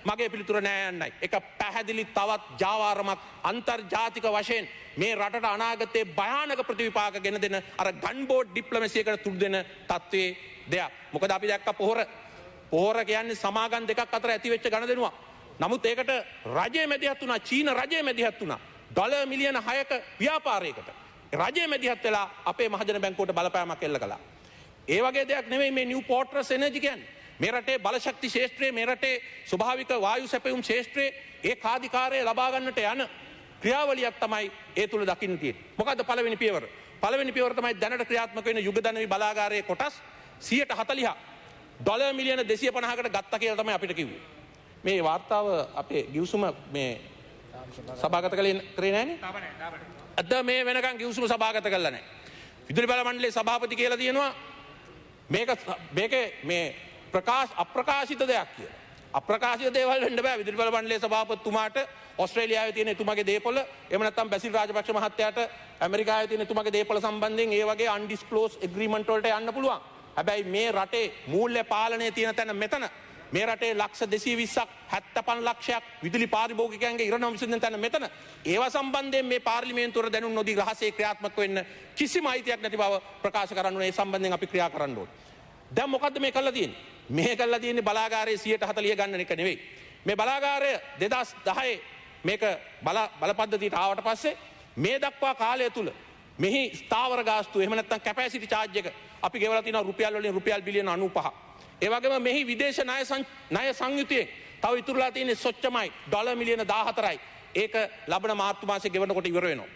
මගේ පිළිතුර නෑ යන්නයි. ඒක පැහැදිලි තවත් ජාවාරමක් අන්තර්ජාතික වශයෙන් මේ රටට අනාගතයේ භයානක ප්‍රතිවිපාක ගෙන දෙන අර ගන් බෝඩ් ඩිප්ලොමැසි එකට තුඩු දෙන තත්ත්වයේ දෙයක්. මොකද අපි දැක්ක පොහොර කියන්නේ සමාගම් දෙකක් අතර ඇති වෙච්ච ගනුදෙනුවක්. නමුත් ඒකට රජය මැදිහත් වුණා, චීන රජය මැදිහත් වුණා. ඩොලර් මිලියන 6ක ව්‍යාපාරයකට. රජය මැදිහත් වෙලා අපේ මහජන බැංකුවට බලපෑමක් එල්ල කළා. ඒ වගේ දෙයක් නෙවෙයි මේ නිව් පෝර්ට්‍රස් එනර්ජි කියන්නේ. මේ රටේ බලශක්ති ශේෂ්ත්‍රයේ, මේ රටේ ස්වභාවික වායු සැපයුම් ශේෂ්ත්‍රයේ ඒකාධිකාරය ලබා ගන්නට යන ක්‍රියාවලියක් තමයි ඒ තුල දකින්න තියෙන්නේ. මොකද්ද පළවෙනි පියවර? පළවෙනි පියවර තමයි දැනට ක්‍රියාත්මක වෙන යුගධනවි බලාගාරයේ කොටස් 140ක් ඩොලර් මිලියන 250කට ගත්තා කියලා තමයි අපිට කිව්වේ. මේ වාර්තාව අපේ ගිවිසුම මේ සභාගත කරේ නැහනේ. අද මේ වෙනකන් ගිවිසුම සභාගත කළා නැහැ. විදුලි බල මණ්ඩලයේ සභාපති කියලා තියෙනවා මේකේ මේ අප්‍රකාශිත දෙයක් කියලා. අප්‍රකාශිත දේවල් වෙන්න බෑ. විදුලි බල මණ්ඩලයේ සභාපතිතුමාට ඕස්ට්‍රේලියාවේ තියෙන එතුමාගේ දේපොළ, එහෙම නැත්නම් බැසිල් රාජපක්ෂ මහත්තයාට ඇමරිකාවේ තියෙන එතුමාගේ දේපොළ සම්බන්ධයෙන් ඒ වගේ අන්ඩිස්ක්ලෝස් එග්‍රීමන්ට් වලට යන්න පුළුවන්. හැබැයි මේ රටේ මූල්‍ය පාලනය තියෙන තැන මෙතන මේ රටේ ලක්ෂ 220ක් 75 ලක්ෂයක් විදුලි පාරිභෝගිකයන්ගේ ඉරණම විසඳන තැන මෙතන ඒවා සම්බන්ධයෙන් මේ පාර්ලිමේන්තුවට දැනුම් නොදී රහසේ ක්‍රියාත්මක වෙන්න කිසිම අයිතියක් නැති බව ප්‍රකාශ කරන්න ඕනේ. ඒ සම්බන්ධයෙන් අපි ක්‍රියා කරන්න ඕනේ. දැන් මොකද්ද මේ කළා තියෙන්නේ? මේ කළා තියෙන්නේ බලාගාරයේ 140 ගන්න එක නෙවෙයි. මේ බලාගාරය 2010 මේක බල පද්ධතියට ආවට පස්සේ මේ දක්වා කාලය තුල මෙහි ස්ථාවර ගාස්තු එහෙම නැත්නම් කැපැසිටි charge එක අපි ගෙවලා තියෙනවා රුපියල් වලින් රුපියල් බිලියන 95. ඒ වගේම මෙහි විදේශ ණය සංයුතියෙන් තව ඉතුරුලා තියෙන්නේ සොච්චමයි ඩොලර් මිලියන 14යි. ඒක ලබන මාර්තු මාසයේ ගෙවනකොට ඉවර වෙනවා.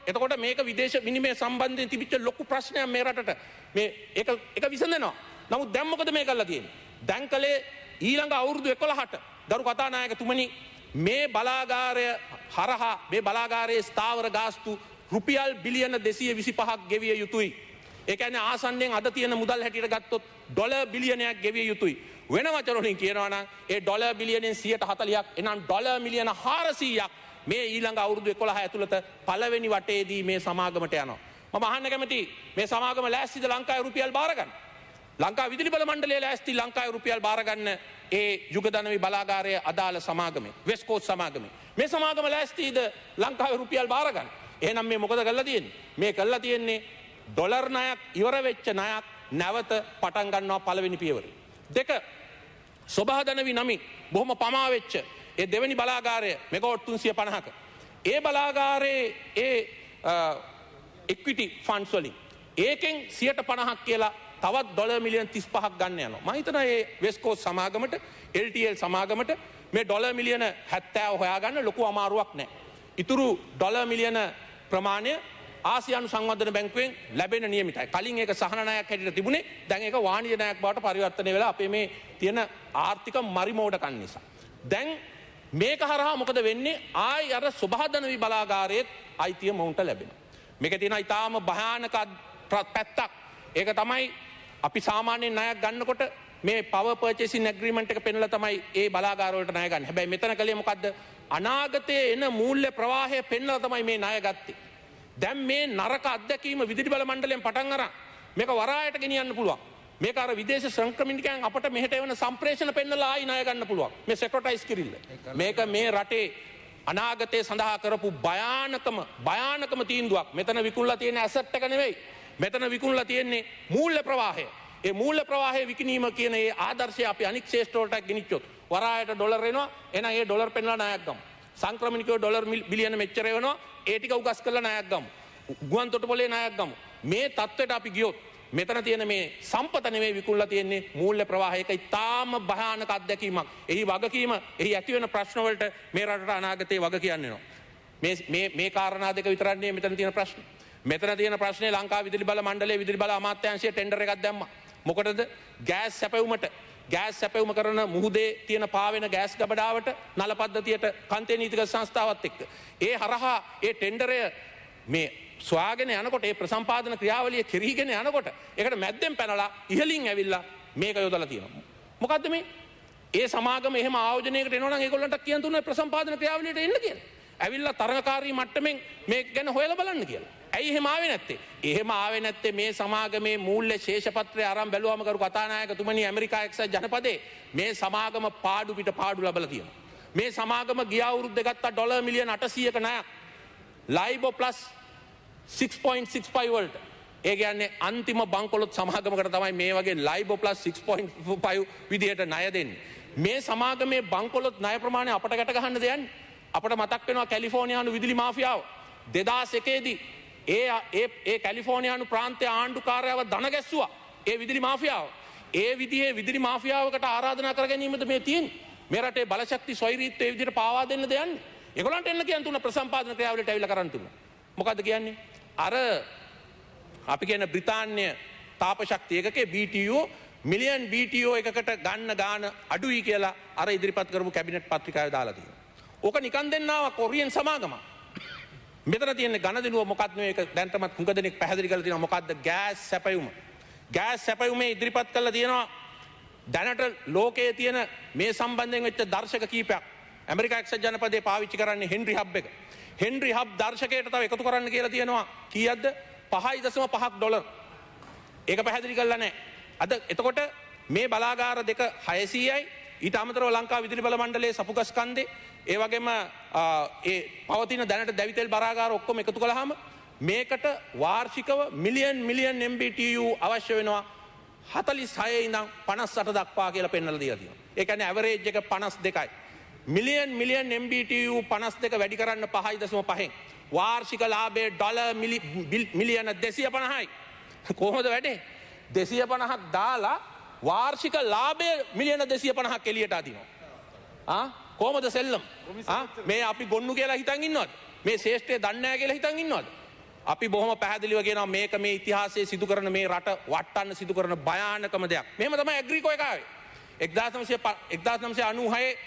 එතකොට මේක විදේශ විනිමය සම්බන්ධයෙන් තිබිච්ච ලොකු ප්‍රශ්නයක් මේ රටට. මේ ඒක විසඳනවා. නමුත් දැන් මොකද මේ කරලා තියෙන්නේ? දැන් කලේ ඊළඟ අවුරුදු 11ට ගරු කතානායකතුමනි මේ බලාගාරය හරහා මේ බලාගාරයේ ස්ථාවර ගාස්තු රුපියල් බිලියන 225ක් ගෙවිය යුතුයි. ඒ කියන්නේ ආසන්නයෙන් අද තියෙන මුදල් හැටියට ගත්තොත් ඩොලර් බිලියනයක් ගෙවිය යුතුයි. වෙන වචන වලින් කියනවා නම් ඒ ඩොලර් බිලියනෙන් 140ක් එනම් ඩොලර් මිලියන 400ක් මේ ඊළඟ අවුරුදු 11 ඇතුළත පළවෙනි වටේදී මේ සමාගමට යනවා. මම අහන්න කැමතියි මේ සමාගම ලෑස්තිද ලංකාවේ රුපියල් බාර ගන්න? ලංකා විදුලි බල මණ්ඩලය ලෑස්ති ලංකාවේ රුපියල් බාර ගන්න ඒ යුගධනවි බලාගාරයේ අදාළ සමාගමේ වෙස්ට් කෝස්ට් සමාගමේ මේ සමාගම ලෑස්තිද ලංකාවේ රුපියල් බාර ගන්න? එහෙනම් මේ මොකද කරලා තියෙන්නේ? මේ කරලා තියෙන්නේ ඩොලර් ණයක් ඉවර වෙච්ච ණයක් නැවත පටන් ගන්නවා පළවෙනි පියවරේ. දෙක සොබාධනවි නමින් බොහොම පමා වෙච්ච ඒ දෙවෙනි බලාගාරය මෙගාවොට් 350ක ඒ බලාගාරයේ ඒ ඉක්විටි ෆන්ඩ්ස් වලින් ඒකෙන් 50% කියලා තවත් ඩොලර් මිලියන 35ක් ගන්න යනවා. මම හිතනවා මේ වෙස්ට් කෝස්ට් සමාගමට LTL සමාගමට මේ ඩොලර් මිලියන 70 හොයාගන්න ලොකු අමාරුවක් නැහැ. ඉතුරු ඩොලර් මිලියන ප්‍රමාණය ආසියානු සංවර්ධන බැංකුවෙන් ලැබෙන නියමිතයි. කලින් ඒක සහන ණයක් හැටියට තිබුණේ. දැන් ඒක වාණිජ ණයක් බවට පරිවර්තනය වෙලා අපේ මේ තියෙන ආර්ථික මරිමෝඩකම් නිසා. දැන් මේක හරහා මොකද වෙන්නේ? ආයි අර සුභාධනවි බලාගාරයේ අයිතිය මොවුන්ට ලැබෙනවා. මේක තියෙන ඊටාම භයානක පැත්තක්. ඒක තමයි අපි සාමාන්‍යයෙන් ණයක් ගන්නකොට මේ power purchasing agreement එක පෙන්වලා තමයි ඒ බලාගාර වලට ණය ගන්න. හැබැයි මෙතන කලේ මොකද්ද? අනාගතයේ එන මූල්‍ය ප්‍රවාහය පෙන්වලා තමයි මේ ණය ගත්තේ. දැන් මේ නරක අත්දැකීම විදුලි බල මණ්ඩලයෙන් පටන් අරන් මේක වරායට ගෙනියන්න පුළුවන්. මේක අර විදේශ සංක්‍රමණිකයන් අපට මෙහෙට එවන සම්ප්‍රේෂණ පෙන්නලා ආයි ණය ගන්න පුළුවන්. මේ සෙක්‍රටයිස් කිරිල්ල. මේක මේ රටේ අනාගතයේ සඳහා කරපු භයානකම තීන්දුවක්. මෙතන විකුණලා තියෙන ඇසට් එක නෙවෙයි. මෙතන විකුණලා තියෙන්නේ මූල්‍ය ප්‍රවාහය. ඒ මූල්‍ය ප්‍රවාහය විකිණීම කියන ඒ ආදර්ශය අපි අනික් ශේෂ්ඨ වලට ගෙනිච්චොත් වරායට ඩොලර් එනවා. එහෙනම් ඒ ඩොලර් පෙන්නලා ණයක් ගමු. සංක්‍රමණිකව ඩොලර් බිලියන මෙච්චර වෙනවා. ඒ ටික උගස් කරලා ණයක් ගමු. ගුවන් තොටුපළේ ණයක් ගමු. මේ தත්වෙට අපි ගියොත් මෙතන තියෙන මේ සම්පත නෙවෙයි විකුණලා තියෙන්නේ මූල්‍ය ප්‍රවාහයක ඉතාම භයානක අත්දැකීමක්. එහි වගකීම, එහි ඇති වෙන ප්‍රශ්න වලට මේ රටට අනාගතයේ වග කියන්න වෙනවා. මේ කාරණා දෙක විතරක් නෙවෙයි මෙතන තියෙන ප්‍රශ්නේ. මෙතන තියෙන ප්‍රශ්නේ ලංකා විදුලි බල මණ්ඩලයේ විදුලි බල අමාත්‍යාංශයේ ටෙන්ඩර් එකක් දැම්මා. මොකටද? ගෑස් සැපයුම කරන මුහුදේ තියෙන පාවෙන ගෑස් ගබඩාවට නල පද්ධතියට කන්තේ නීතිගත සංස්ථාවත් එක්ක ඒ හරහා ඒ ටෙන්ඩරය මේ සොයාගෙන යනකොට ඒ ප්‍රසම්පාදන ක්‍රියාවලිය කෙරීගෙන යනකොට ඒකට මැද්දෙන් පැනලා ඉහලින් ඇවිල්ලා මේක යොදලා තියෙනවා. මොකද්ද මේ? ඒ සමාගම එහෙම ආයෝජනයකට එනවා නම් ඒගොල්ලන්ට කියන්න තුනේ ප්‍රසම්පාදන ක්‍රියාවලියට එන්න කියලා. ඇවිල්ලා තරඟකාරී මට්ටමින් මේක ගැන හොයලා බලන්න කියලා. ඇයි එහෙම ආවේ නැත්තේ? එහෙම ආවේ නැත්තේ මේ සමාගමේ මූල්‍ය ශේෂපත්‍රය අරන් බැලුවම කරු කතානායකතුමනි ඇමරිකා එක්සත් ජනපදයේ මේ සමාගම පාඩු පිට පාඩු ලබලා තියෙනවා. මේ සමාගම ගිය අවුරුද්දේ ගත්ත ඩොලර් මිලියන 800ක ණයක් LIBOR+ 6.65 වලට ඒ කියන්නේ අන්තිම බංකොලොත් සමාගමකට තමයි මේ වගේ LIBOR plus 6.5 විදියට ණය දෙන්නේ. මේ සමාගමේ බංකොලොත් ණය ප්‍රමාණය අපට ගැට ගහන්න දෙන්නේ. අපට මතක් වෙනවා කැලිෆෝනියානු විදුලි මාෆියාව 2001 දී ඒ කැලිෆෝනියානු ප්‍රාන්තයේ ආණ්ඩුකාරයව දන ගැස්සුවා. ඒ විදුලි මාෆියාව. ඒ විදිහේ විදුලි මාෆියාවකට ආරාධනා කර ගැනීමද මේ තියෙන්නේ. මේ රටේ බලශක්ති ස්වෛරීත්වය ඒ විදිහට පාවා දෙන්න දෙන්නේ. ඒගොල්ලන්ට එන්න කියන තුන ප්‍රසම්පාදන ක්‍රියාවලියට ඇවිල්ලා කරන් තුන. මොකද්ද කියන්නේ? අර අපි කියන බ්‍රිතාන්‍ය තාප ශක්තිය එකකේ BTU මිලියන් BTO එකකට ගන්න ගාන අඩුයි කියලා අර ඉදිරිපත් කරපු කැබිනට් පත්‍රිකාවේ දාලා තියෙනවා. ඕක නිකන් දෙන්නාව කොරියන් සමාගම. මෙතන තියෙන ගණදෙනුව මොකක්ද මේක දැන්ටමත් හුඟ දෙනෙක් පැහැදිලි කරලා තියෙනවා මොකක්ද ගෑස් සැපයුම. ගෑස් සැපයුමේ ඉදිරිපත් කරලා තියෙනවා දැනට ලෝකයේ තියෙන මේ සම්බන්ධයෙන් වෙච්ච දර්ශක කීපයක්. ඇමරිකා එක්සත් ජනපදයේ පාවිච්චි කරන්නේ හෙන්රි හබ් එක. හෙන්රි හබ් දර්ශකයට තව එකතු කරන්න කියලා තියෙනවා කීයක්ද? 5.5 ඩොලර්. ඒක පැහැදිලි කරලා නැහැ. අද එතකොට මේ බලාගාර දෙක 600යි ඊට අමතරව ලංකා විදුලි බල මණ්ඩලයේ සපුගස් කන්දේ ඒ වගේම ඒ පවතින දැනට දැවිතෙල් බලාගාර ඔක්කොම එකතු කළාම මේකට වාර්ෂිකව මිලියන් MBTU අවශ්‍ය වෙනවා 46 ඉඳන් 58 දක්වා කියලා පෙන්වලා දීලා තියෙනවා. ඒ කියන්නේ ඇවරේජ් එක 52යි. මිලියන් MBTU 52 වැඩි කරන්න 5.5න් වාර්ෂික ලාභය ඩොලර් මිලියන 250යි. කොහොමද වැඩේ? 250ක් දාලා වාර්ෂික ලාභය මිලියන 250ක් එළියට අදිනවා. කොහොමද සෙල්ලම්? මේ අපි ගොන්නු කියලා හිතන් ඉන්නවද? මේ ශේෂ්ඨය දන්නේ නැහැ කියලා හිතන් ඉන්නවද? අපි බොහොම පැහැදිලිව කියනවා මේක මේ ඉතිහාසයේ සිදු කරන මේ රට වටන්න සිදු කරන භයානකම දෙයක්. මෙහෙම තමයි ඇග්‍රිකෝ එක ආවේ. 1996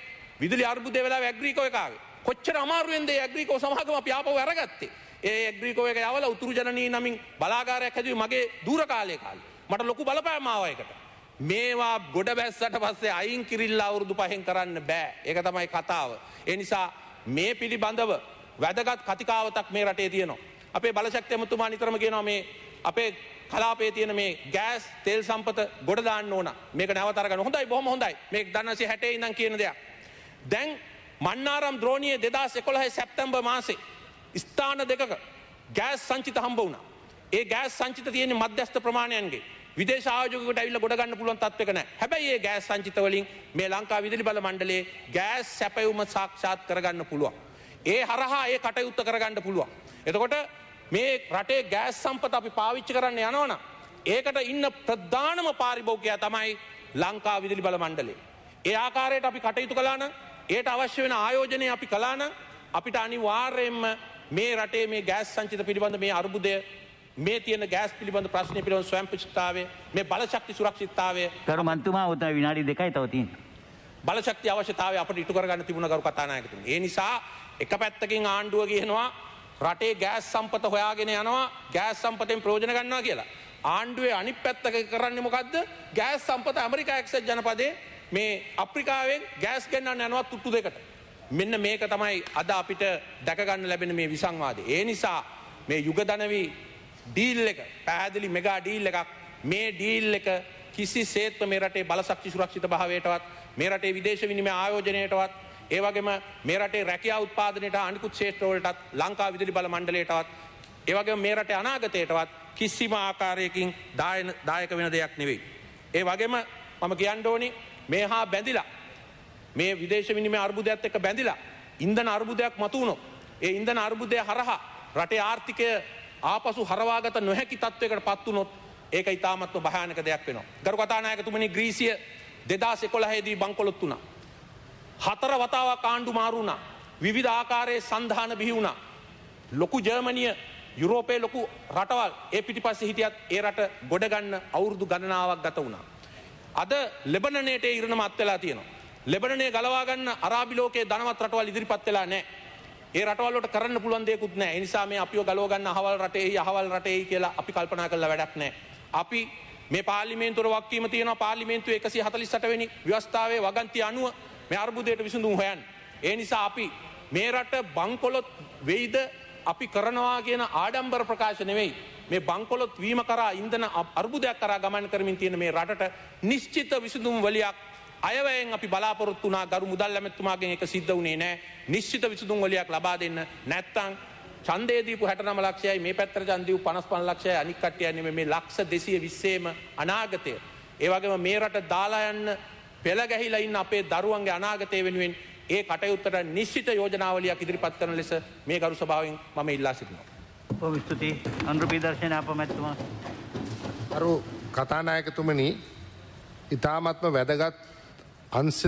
විදුලි අර්බුදය වෙලාව ඇග්‍රිකෝ එක ආවේ. කොච්චර අමාරුවෙන්ද ඒ ඇග්‍රිකෝ සමාගම අපි ආපහු අරගත්තේ. ඒ ඇග්‍රිකෝ එක යවලා උතුරු ජනනී නමින් බලාගාරයක් හැදුවේ මගේ දූර කාලේ කාලේ. මට ලොකු බලපෑමක් ආවා ඒකට. මේවා ගොඩ බැස්සට පස්සේ අයින් කිරිල්ලා අවුරුදු 5න් කරන්න බෑ. ඒක තමයි කතාව. ඒ නිසා මේ පිළිබඳව වැදගත් කතිකාවතක් මේ රටේ තියෙනවා. අපේ බලශක්ති ඇමතුමා නිතරම කියනවා මේ අපේ කලාපයේ තියෙන මේ ගෑස් තෙල් සම්පත ගොඩ දාන්න ඕන. මේක නැවත අරගන්න. හොඳයි බොහොම හොඳයි. මේක 1960 ඉඳන් කියන දෙයක්. දැන් මන්නාරම් ද්‍රෝණියේ 2011 සැප්තැම්බර් මාසේ ස්ථාන දෙකක ගෑස් සංචිත හම්බ වුණා. ඒ ගෑස් සංචිත තියෙන්නේ මධ්‍යස්ථ ප්‍රමාණයන්ගේ. විදේශ ආයෝජකයෙකුට ඇවිල්ලා ගොඩ ගන්න පුළුවන් තත්ත්වයක නැහැ. හැබැයි මේ ගෑස් සංචිත වලින් මේ ලංකා විදුලි බල මණ්ඩලයේ ගෑස් සැපයුම සාක්ෂාත් කරගන්න පුළුවන්. ඒ හරහා ඒ කටයුත්ත කරගන්න පුළුවන්. එතකොට මේ රටේ ගෑස් සම්පත අපි පාවිච්චි කරන්න යනවනම් ඒකට ඉන්න ප්‍රධානම පාරිභෝගිකයා තමයි ලංකා විදුලි බල මණ්ඩලය. ඒ ආකාරයට අපි කටයුතු කළා නම් ඒට අවශ්‍ය වෙන ආයෝජනය අපි කළා නම් අපිට අනිවාර්යයෙන්ම මේ රටේ මේ ගෑස් සංචිත පිළිබඳ මේ අර්බුදය මේ තියෙන ගෑස් පිළිබඳ ප්‍රශ්න පිළිබඳ ස්වයංපෘෂ්ඨතාවය මේ බලශක්ති සුරක්ෂිතතාවය කරු මන්තුමා උදේ විනාඩි 2යි තව තියෙනවා. බලශක්ති අවශ්‍යතාවය අපිට ඉටු කරගන්න තිබුණ කරු කතානායකතුමනි. ඒ නිසා එක පැත්තකින් ආණ්ඩුව කියනවා රටේ ගෑස් සම්පත හොයාගෙන යනවා ගෑස් සම්පතෙන් ප්‍රයෝජන ගන්නවා කියලා. ආණ්ඩුවේ අනිත් පැත්ත කරන්නේ මොකද්ද? ගෑස් සම්පත ඇමරිකා එක්සත් ජනපදයේ මේ අප්‍රිකාවෙන් ගෑස් ගෙන්නන්න යනවා තුට්ටු දෙකට. මෙන්න මේක තමයි අද අපිට දැක ගන්න ලැබෙන මේ විසංවාදය. ඒ නිසා මේ යුගදනවි ඩීල් එක පැහැදිලි මෙගා ඩීල් එකක්. මේ ඩීල් එක කිසිසේත්ම මේ රටේ බලශක්ති සුරක්ෂිත භාවයටවත් මේ රටේ විදේශ විනිමය ආයෝජනයටවත් ඒ වගේම මේ රටේ රැකියා උත්පාදනයට අනිකුත් ක්ෂේත්‍ර වලටත් ලංකා විදුලි බල මණ්ඩලයටවත් ඒ වගේම මේ රටේ අනාගතයටවත් කිසිම ආකාරයකින් දායක වෙන දෙයක් නෙවෙයි. ඒ වගේම මම කියන්න ඕනි මේ හා බැඳිලා මේ විදේශ විනිමය අර්බුදයත් එක්ක බැඳිලා ඉන්ධන අර්බුදයක් මතු වුණොත් ඒ ඉන්ධන අර්බුදය හරහා රටේ ආර්ථිකය ආපසු හරවාගත නොහැකි තත්වයකට පත් වුණොත් ඒක ඉතාමත්ම භයානක දෙයක් වෙනවා. ගරු කතානායකතුමනි ග්‍රීසිය 2011 දී බංකොලොත් වුණා. 4 වතාවක් ආණ්ඩු මාරු වුණා. විවිධ ආකාරයේ සංධාන බිහි වුණා. ලොකු ජර්මනිය යුරෝපයේ ලොකු රටවල් ඒ පිටිපස්සේ හිටියත් ඒ රට ගොඩ ගන්න අවුරුදු ගණනාවක් ගත වුණා. අද ලෙබනනයට ඉරණම අත් වෙලා තියෙනවා. ලෙබනනේ ගලවා ගන්න අරාබි ලෝකයේ ධනවත් රටවල් ඉදිරිපත් වෙලා නැහැ. ඒ රටවල් වලට කරන්න පුළුවන් දෙයක්වත් නැහැ. ඒ නිසා මේ අපිව ගලව ගන්න අහවල් රටේයි කියලා අපි කල්පනා කරලා වැඩක් නැහැ. අපි මේ පාර්ලිමේන්තුවේ වගකීම තියෙනවා පාර්ලිමේන්තුවේ 148 වෙනි ව්‍යවස්ථාවේ වගන්තිය අනුව මේ අර්බුදයට විසඳුම් හොයන්න. ඒ නිසා අපි මේ රට බංකොලොත් වෙයිද අපි කරනවා කියන ආඩම්බර ප්‍රකාශ නෙවෙයි. මේ බංකොලොත් වීම කරා ඉන්ධන අර්බුදයක් කරා ගමන් කරමින් තියෙන මේ රටට නිශ්චිත විසඳුම් වලියක් අයවැයෙන් අපි බලාපොරොත්තු වුණා. ගරු මුදල් ඇමතුමාගෙන් ඒක සිද්ධ වුණේ නැහැ. නිශ්චිත විසඳුම් වලියක් ලබා දෙන්න නැත්නම් ඡන්දය දීපු 69 ලක්ෂයයි මේ පැත්තට ඡන්ද දීපු 55 ලක්ෂයයි අනික් කට්ටිය යන්නේ මේ ලක්ෂ 220ම අනාගතය. ඒ වගේම මේ රට දාලා යන්න පෙළ ගැහිලා ඉන්න අපේ දරුවන්ගේ අනාගතය වෙනුවෙන් ඒ කටයුත්තට නිශ්චිත යෝජනාවලියක් ඉදිරිපත් කරන ලෙස මේ ගරු සභාවෙන් මම ඉල්ලා සිටිනවා. බොහොම ස්තුතියි. අනුරූපී දර්ශන අපමැතිතුමා. අරු කතානායකතුමනි ඉතාමත්ම වැදගත් අංශ